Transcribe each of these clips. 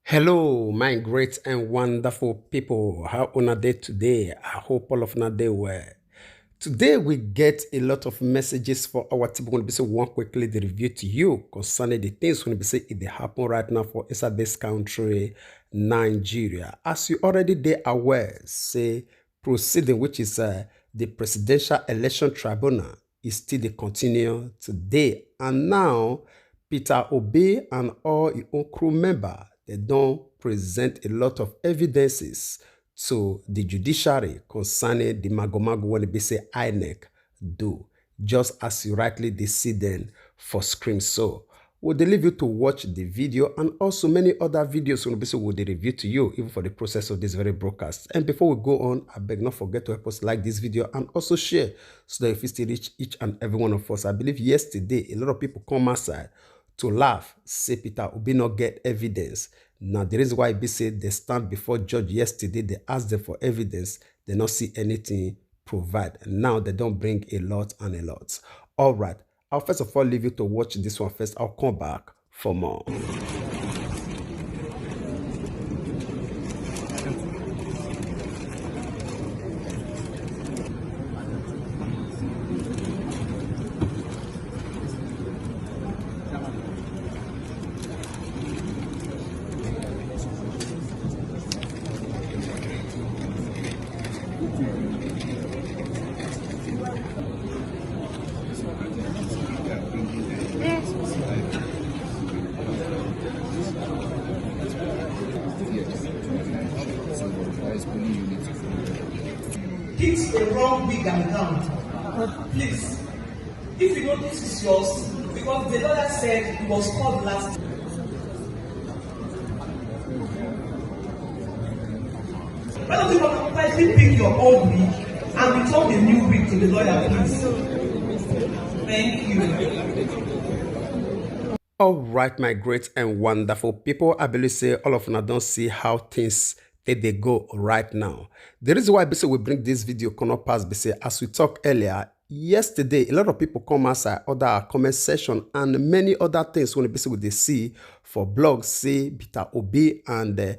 Hello, my great and wonderful people. How una day today? I hope all of una day well. Today we get a lot of messages for our team. We're going to be say one quickly the review to you concerning the things going to be say if they happen right now for inside this country, Nigeria. As you already they aware, say proceeding which is the presidential election tribunal is still the continue today, and now Peter Obi and all your own crew member they don't present a lot of evidences to the judiciary concerning the magomago when they say INEC do, just as you rightly they see them for screen. So we'll leave you to watch the video and also many other videos will be so will review to you even for the process of this very broadcast. And before we go on, I beg not forget to help us like this video and also share so that if we still reach each and every one of us. I believe yesterday a lot of people come outside to laugh, say Peter Obi not get evidence. Now, the reason why be said they stand before judge yesterday, they ask them for evidence, they not see anything provide. And now they don't bring a lot and a lot. All right, I'll first of all leave you to watch this one first. I'll come back for more. Hit a wrong wig and gown. Please, if you know this is yours, because the lawyer said it was called last. Why don't you quietly pick your old wig and return the new wig to the lawyer, please? Thank you. All right, my great and wonderful people. I believe say all of you don't see how things they go right now. The reason why we bring this video cannot pass as we talked earlier, yesterday a lot of people come outside other comment section and many other things when they see for blogs say Peter Obi and the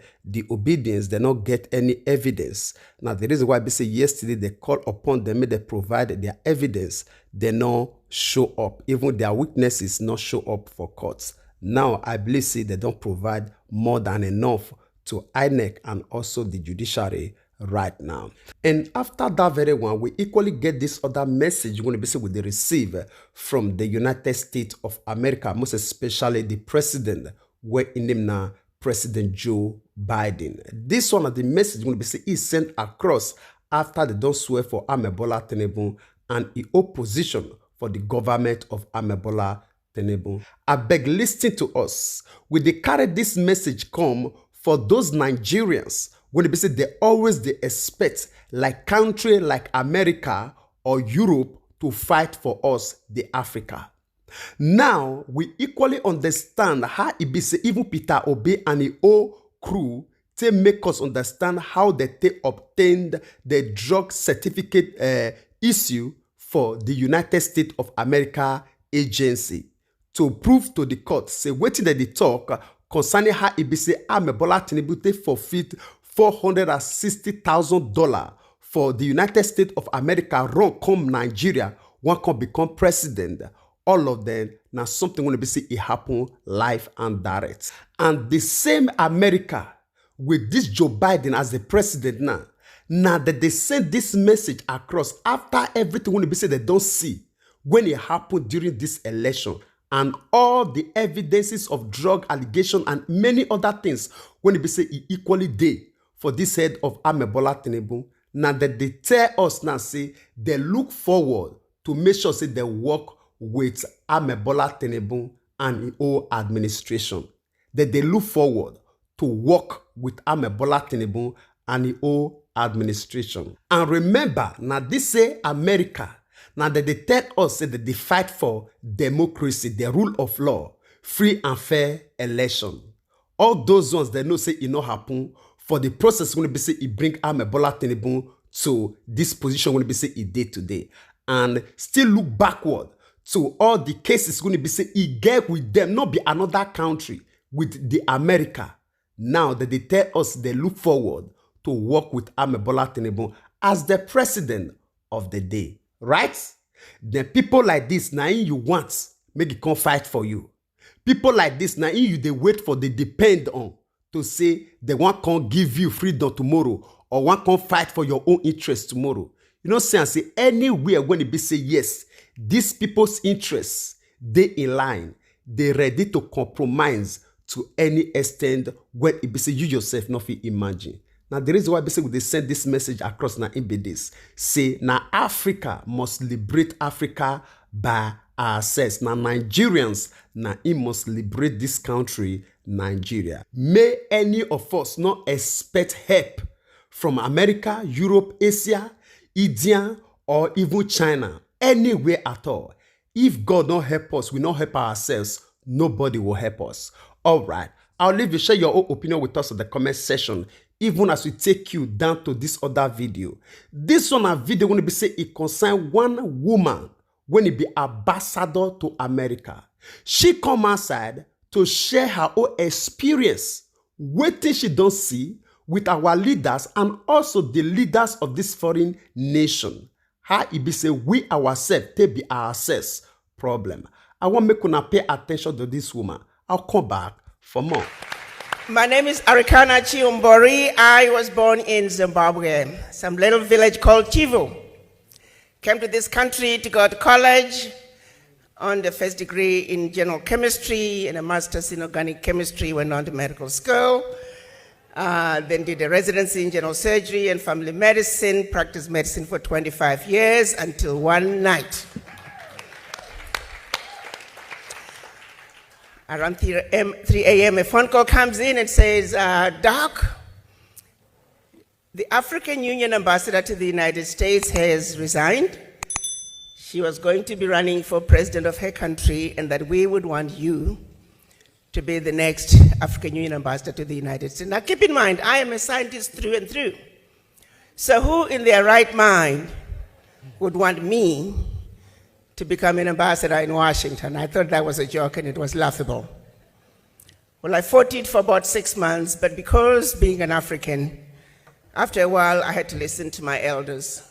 obedience they not get any evidence. Now the reason why yesterday they call upon them, they provide their evidence, they not show up, even their witnesses not show up for courts. Now I believe say they don't provide more than enough to INEC and also the judiciary right now. And after that very one, we equally get this other message when we receive from the United States of America, most especially the president, where in him now President Joe Biden. This one of the message when is sent across after they don't swear for Bola Tinibu and in opposition for the government of Bola Tinibu. I beg listen to us. We they carry this message come for those Nigerians, when they say they always they expect like country like America or Europe to fight for us, the Africa. Now we equally understand how it be say even Peter Obi and the whole crew to make us understand how they obtained the drug certificate issue for the United States of America agency to prove to the court say waiting that they talk concerning how it be say Bola Tinibu forfeit $460,000 for the United States of America run come Nigeria, one can become president. All of them now something when be say it happen live and direct. And the same America with this Joe Biden as the president now that they send this message across after everything when be say they don't see when it happened during this election. And all the evidences of drug allegation and many other things when it be say it equally day for this head of Bola Tinibu. Now that they tell us now say they look forward to make sure say they work with Bola Tinibu and the whole administration. That they look forward to work with Bola Tinibu and the whole administration. And remember, now this say America. Now that they tell us that they fight for democracy, the rule of law, free and fair election. All those ones they know say it not happen for the process when be say it bring Bola Tinibu to this position when be say it day today. And still look backward to all the cases when be say it get with them, not be another country with the America Now that they tell us they look forward to work with Bola Tinibu as the president of the day, right? Then people like this, now you want, make it come fight for you. People like this, now you they wait for, they depend on to say they want can't give you freedom tomorrow or one can't fight for your own interest tomorrow. You know, say anywhere when it be say yes, these people's interests, they in line, they ready to compromise to any extent when it be say you yourself not fit imagine. Now the reason why they say they send this message across now in be this. Say now Africa must liberate Africa by ourselves. Now Nigerians now it must liberate this country, Nigeria. May any of us not expect help from America, Europe, Asia, India, or even China, anywhere at all. If God don't help us, we don't help ourselves, nobody will help us. All right, I'll leave you share your own opinion with us in the comment section, even as we take you down to this other video. This one a video when it be say it concern one woman when it be ambassador to America. She come outside to share her own experience, wetin she don't see with our leaders and also the leaders of this foreign nation. How it be say we ourselves take be ourselves problem. I want make una pay attention to this woman. I'll come back for more. My name is Arikana Chiumbori. I was born in Zimbabwe, some little village called Tinibu. Came to this country to go to college on the first degree in general chemistry and a master's in organic chemistry, went on to medical school. Then did a residency in general surgery and family medicine, practiced medicine for 25 years until one night. Around 3 a.m., a phone call comes in and says, Doc, the African Union ambassador to the United States has resigned. She was going to be running for president of her country and that we would want you to be the next African Union ambassador to the United States. Now keep in mind, I am a scientist through and through. So who in their right mind would want me to become an ambassador in Washington? I thought that was a joke and it was laughable. Well, I fought it for about 6 months, but because being an African, after a while I had to listen to my elders.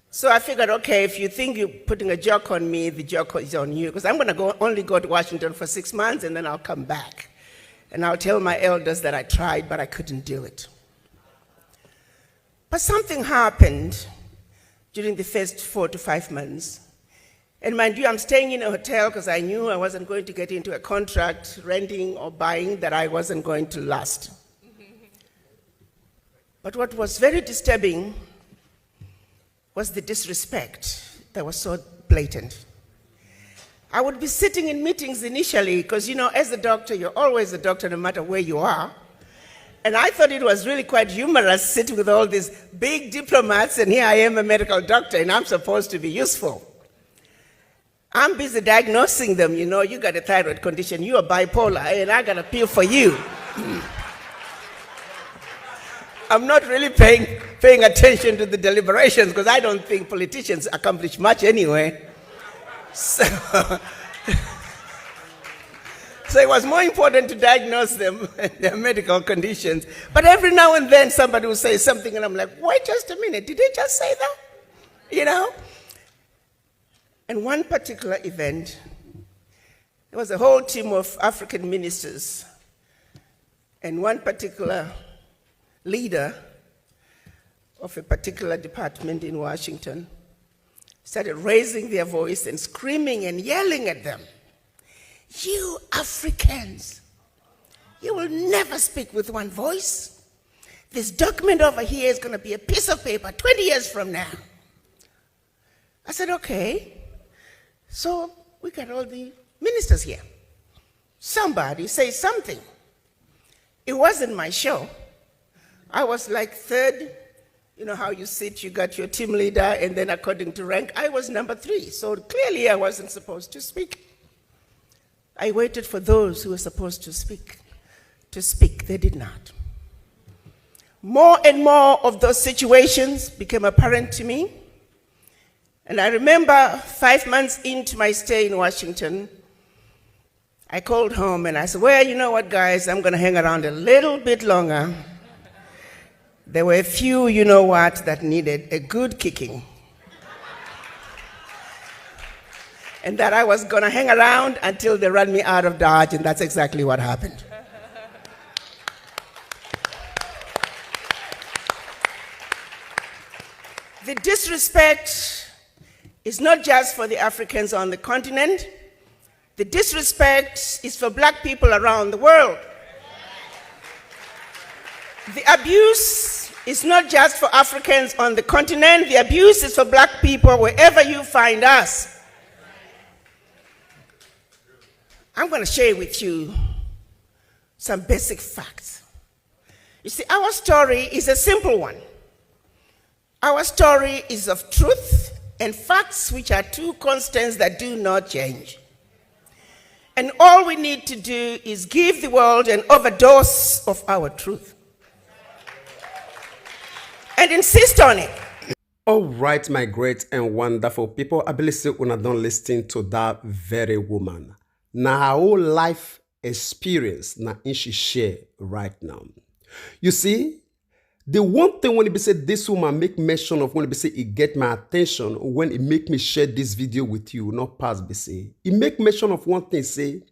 So I figured, okay, if you think you're putting a joke on me, the joke is on you, because I'm going to only go to Washington for 6 months and then I'll come back. And I'll tell my elders that I tried, but I couldn't do it. But something happened during the first 4 to 5 months. And mind you, I'm staying in a hotel because I knew I wasn't going to get into a contract, renting or buying, that I wasn't going to last. But what was very disturbing was the disrespect that was so blatant. I would be sitting in meetings initially, because, you know, as a doctor, you're always a doctor no matter where you are. And I thought it was really quite humorous sitting with all these big diplomats, and here I am, a medical doctor, and I'm supposed to be useful. I'm busy diagnosing them, you know, you got a thyroid condition, you are bipolar, and I got a pill for you. I'm not really paying attention to the deliberations because I don't think politicians accomplish much anyway. So it was more important to diagnose them and their medical conditions. But every now and then somebody will say something and I'm like, wait just a minute, did they just say that? You know? And one particular event, there was a whole team of African ministers and one particular leader of a particular department in Washington started raising their voice and screaming and yelling at them. You Africans, you will never speak with one voice. This document over here is going to be a piece of paper 20 years from now. I said, okay. So we got all the ministers here. Somebody say something. It wasn't my show. I was like third, you know how you sit, you got your team leader, and then according to rank, I was number 3. So clearly I wasn't supposed to speak. I waited for those who were supposed to speak. They did not. More and more of those situations became apparent to me. And I remember 5 months into my stay in Washington, I called home and I said, well, you know what, guys, I'm going to hang around a little bit longer. There were a few, you know what, that needed a good kicking. And that I was going to hang around until they ran me out of Dodge, and that's exactly what happened. The disrespect is not just for the Africans on the continent. The disrespect is for black people around the world. The abuse is not just for Africans on the continent. The abuse is for black people wherever you find us. I'm going to share with you some basic facts. You see, our story is a simple one. Our story is of truth and facts, which are two constants that do not change. And all we need to do is give the world an overdose of our truth and insist on it. All right, my great and wonderful people, I believe you are not listening to that very woman. Now, her whole life experience, now she share right now. You see, the one thing when it be said this woman make mention of, when it be say it get my attention, when it make me share this video with you, not pass be say, it make mention of one thing, say,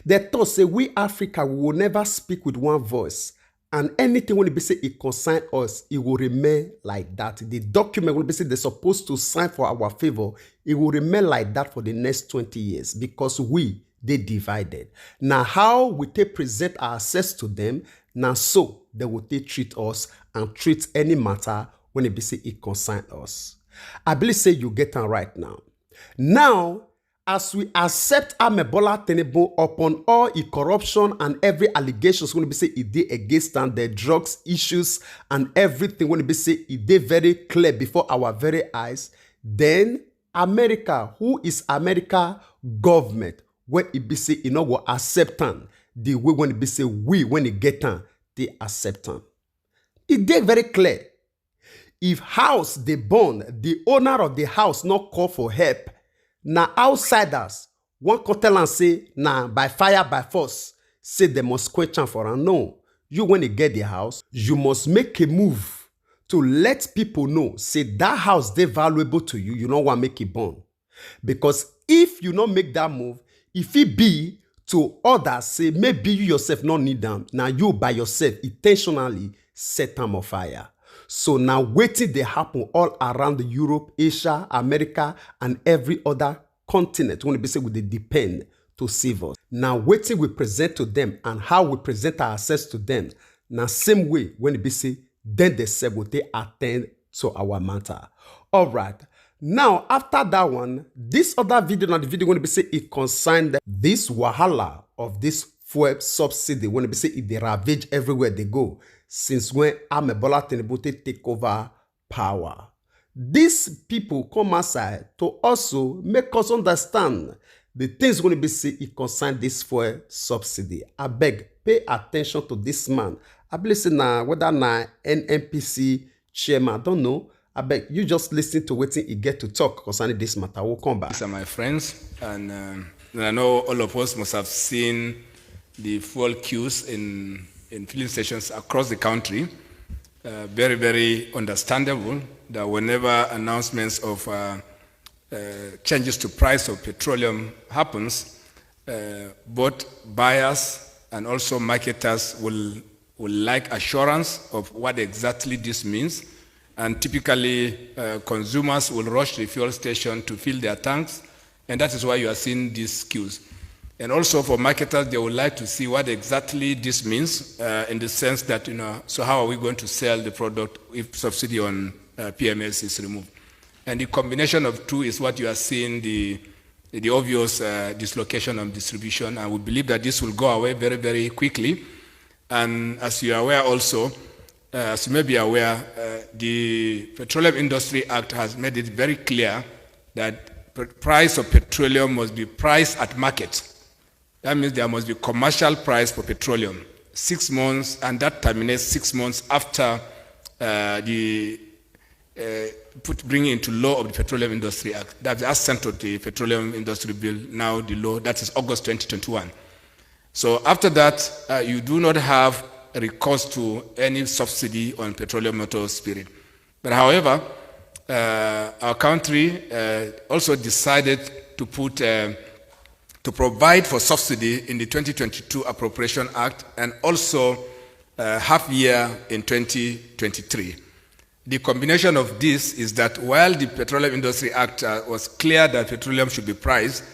they thought say we Africa we will never speak with one voice, and anything when it be say it concern us, it will remain like that. The document when it be say they're supposed to sign for our favor, it will remain like that for the next 20 years because they divided. Now how we take present our access to them, now so they will take treat us and treat any matter when it be say it concern us. I believe say you get on right now. Now, as we accept Amebola Tinibu upon all the corruption and every allegations when it be say it did against them, the drugs issues and everything when it be say it did very clear before our very eyes, then America, who is America government, when it be say, you know what, accepting the way when it be say we, when it get on, they accept them. It did very clear. If house they burn, the owner of the house not call for help, now outsiders, one can tell and say, now by fire, by force, say they must question for and no. You when you get the house, you must make a move to let people know, say that house they valuable to you, you don't want to make it burn. Because if you not make that move, if it be to others, say maybe you yourself not need them, now you by yourself intentionally set them on fire. So now waiting they happen all around Europe, Asia, America, and every other continent when we say we they depend to save us. Now waiting we present to them and how we present our access to them. Now same way when it be say then they say will they attend to our matter. All right. Now, after that one, this other video, now the video when it be say it concerned this wahala of this fuel subsidy when it be say it they ravage everywhere they go since when Amebola Tinibu take over power. These people come outside to also make us understand the things when it be say it concern this fuel subsidy. I beg, pay attention to this man. I believe say now whether na NNPC chairman, I don't know. I beg you just listen to what he get to talk concerning this matter. We'll come back. These are my friends, and I know all of us must have seen the fuel queues in filling stations across the country. Very, very understandable that whenever announcements of changes to price of petroleum happens, both buyers and also marketers will like assurance of what exactly this means. And typically, consumers will rush to the fuel station to fill their tanks, and that is why you are seeing these queues. And also for marketers, they would like to see what exactly this means in the sense that, so how are we going to sell the product if subsidy on PMS is removed? And the combination of two is what you are seeing, the obvious dislocation of distribution, and we believe that this will go away very, very quickly. And as you are aware also, as you may be aware, the Petroleum Industry Act has made it very clear that price of petroleum must be priced at market. That means there must be commercial price for petroleum, 6 months, and that terminates 6 months after bringing into law of the Petroleum Industry Act. That's as sent to the Petroleum Industry Bill, now the law, that is August 2021. So after that, you do not have recourse to any subsidy on petroleum motor spirit. But however, our country also decided to provide for subsidy in the 2022 Appropriation Act and also half year in 2023. The combination of this is that while the Petroleum Industry Act was clear that petroleum should be priced,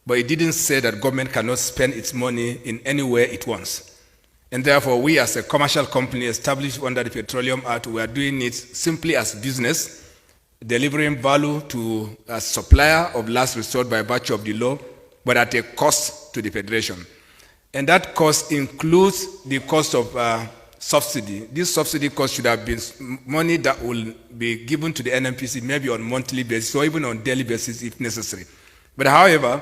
but it didn't say that government cannot spend its money in any way it wants. And therefore, we as a commercial company established under the Petroleum Act, we are doing it simply as business, delivering value to a supplier of last resort by virtue of the law, but at a cost to the Federation. And that cost includes the cost of subsidy. This subsidy cost should have been money that will be given to the NNPC maybe on monthly basis or even on daily basis if necessary. But however,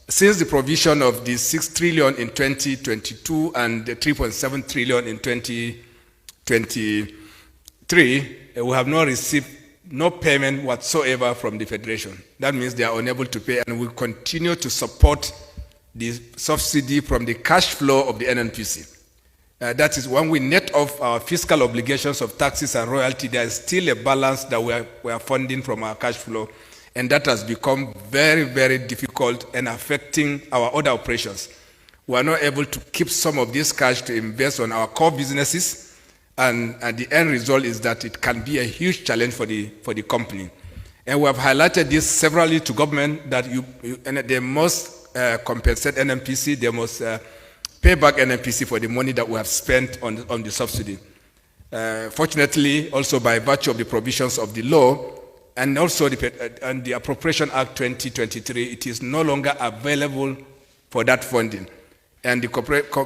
since the provision of the 6 trillion in 2022 and the 3.7 trillion in 2023, we have not received no payment whatsoever from the Federation. That means they are unable to pay, and will continue to support the subsidy from the cash flow of the NNPC. That is, when we net off our fiscal obligations of taxes and royalty, there is still a balance that we are funding from our cash flow, and that has become very, very difficult and affecting our other operations. We are not able to keep some of this cash to invest on our core businesses, and the end result is that it can be a huge challenge for the company. And we have highlighted this severally to government that they must compensate NNPC, they must pay back NNPC for the money that we have spent on the subsidy. Fortunately, also by virtue of the provisions of the law and also the Appropriation Act 2023, it is no longer available for that funding. And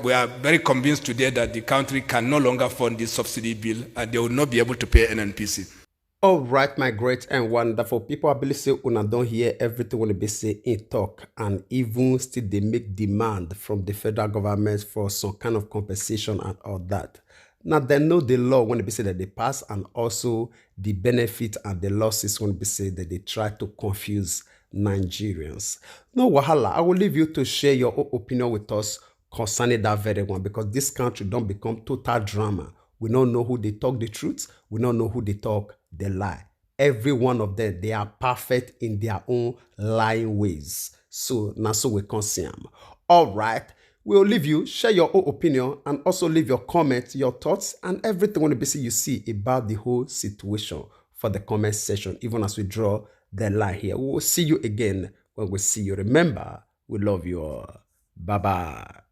we are very convinced today that the country can no longer fund this subsidy bill and they will not be able to pay NNPC. All right, my great and wonderful people. I believe say una don't hear everything when they say in talk, and even still they make demand from the federal government for some kind of compensation and all that. Now they know the law when they say that they pass, and also the benefit and the losses when they say that they try to confuse Nigerians. No wahala. I will leave you to share your own opinion with us concerning that very one, because this country don't become total drama. We don't know who they talk the truth. We don't know who they talk the lie. Every one of them, they are perfect in their own lying ways. So now so we can see them. All right. We'll leave you, share your own opinion, and also leave your comments, your thoughts, and everything you see about the whole situation for the comment section, even as we draw the line here. We will see you again when we see you. Remember, we love you all. Bye-bye.